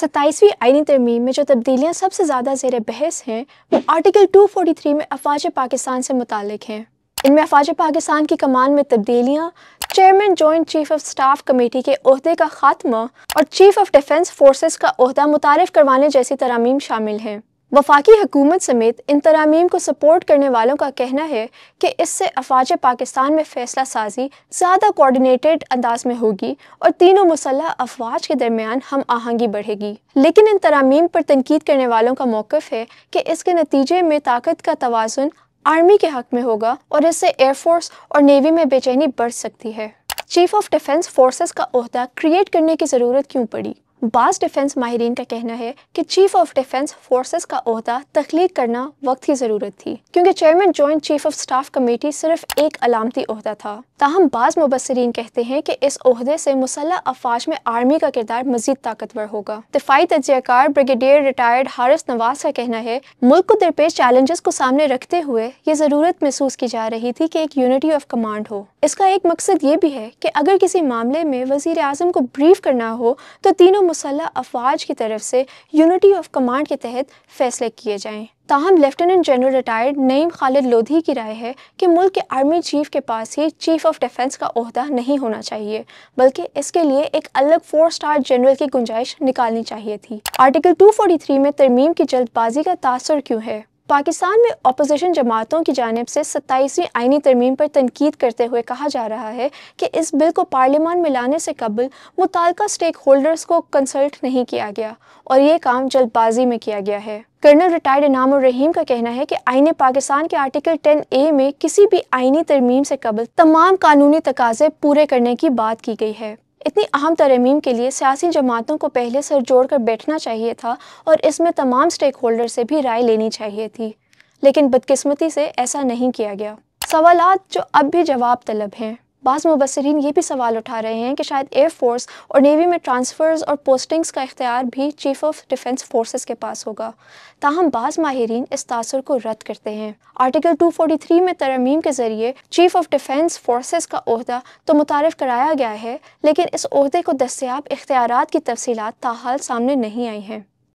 27ویں آئینی ترمیم میں جو تبدیلیاں سب سے زیادہ زیر بحث ہیں وہ آرٹیکل 243 میں افواج پاکستان سے متعلق ہیں۔ ان میں افواج پاکستان کی کمان میں تبدیلیاں، chairman joint chief of staff committee کے عہدے کا خاتمہ اور چیف آف ڈیفنس فورسز کا عہدہ متعارف کروانے جیسی ترامیم شامل ہیں۔ وفاقی حکومت سمیت ان ترامیم کو سپورٹ کرنے والوں کا کہنا ہے کہ اس سے افواج پاکستان میں فیصلہ سازی زیادہ کوارڈینیٹڈ انداز میں ہوگی اور تینوں مسلح افواج کے درمیان ہم آہنگی بڑھے گی۔ لیکن ان ترامیم پر تنقید کرنے والوں کا موقف ہے کہ اس کے نتیجے میں طاقت کا توازن آرمی کے حق میں ہوگا اور اس سے ایئر فورس اور نیوی میں بے چینی بڑھ سکتی ہے۔ چیف آف ڈیفنس فورسز کا عہدہ کریٹ کرنے کی ضرورت کیوں پڑی؟ بعض ڈیفنس ماہرین کا کہنا ہے کہ چیف آف ڈیفنس فورسز کا عہدہ تخلیق کرنا وقت کی ضرورت تھی، کیونکہ chairman joint chief of staff committee صرف ایک علامتی عہدہ تھا۔ تاہم بعض مبصرین کہتے ہیں کہ اس عہدے سے مسلح افواج میں آرمی کا کردار مزید طاقتور ہوگا۔ دفاعی تجزیہ کار بریگیڈیئر ریٹائرڈ حارث نواز کا کہنا ہے، ملک کو درپیش چیلنجز کو سامنے رکھتے ہوئے یہ ضرورت محسوس کی جا رہی تھی کہ ایک یونٹی آف کمانڈ ہو۔ اس کا ایک مقصد یہ بھی ہے کہ اگر کسی معاملے میں وزیر اعظم کو بریف کرنا ہو تو تینوں مسلح افواج کی طرف سے یونٹی آف کمانڈ کے تحت فیصلے کیے جائیں۔ تاہم لیفٹیننٹ جنرل ریٹائرڈ نعیم خالد لودھی کی رائے ہے کہ ملک کے آرمی چیف کے پاس ہی چیف آف ڈیفنس کا عہدہ نہیں ہونا چاہیے، بلکہ اس کے لیے ایک الگ 4 اسٹار جنرل کی گنجائش نکالنی چاہیے تھی۔ آرٹیکل 243 میں ترمیم کی جلد بازی کا تاثر کیوں ہے؟ پاکستان میں اپوزیشن جماعتوں کی جانب سے 27ویں آئینی ترمیم پر تنقید کرتے ہوئے کہا جا رہا ہے کہ اس بل کو پارلیمان میں لانے سے قبل متعلقہ سٹیک ہولڈرز کو کنسلٹ نہیں کیا گیا اور یہ کام جلد بازی میں کیا گیا ہے۔ کرنل ریٹائرڈ انعام الرحیم کا کہنا ہے کہ آئین پاکستان کے آرٹیکل 10A میں کسی بھی آئینی ترمیم سے قبل تمام قانونی تقاضے پورے کرنے کی بات کی گئی ہے۔ اتنی اہم ترمیم کے لیے سیاسی جماعتوں کو پہلے سر جوڑ کر بیٹھنا چاہیے تھا اور اس میں تمام سٹیک ہولڈر سے بھی رائے لینی چاہیے تھی، لیکن بدقسمتی سے ایسا نہیں کیا گیا۔ سوالات جو اب بھی جواب طلب ہیں۔ بعض مبصرین یہ بھی سوال اٹھا رہے ہیں کہ شاید ایئر فورس اور نیوی میں ٹرانسفرز اور پوسٹنگز کا اختیار بھی چیف آف ڈیفنس فورسز کے پاس ہوگا۔ تاہم بعض ماہرین اس تاثر کو رد کرتے ہیں۔ آرٹیکل 243 میں ترمیم کے ذریعے چیف آف ڈیفنس فورسز کا عہدہ تو متعارف کرایا گیا ہے، لیکن اس عہدے کو دستیاب اختیارات کی تفصیلات تاحال سامنے نہیں آئی ہیں۔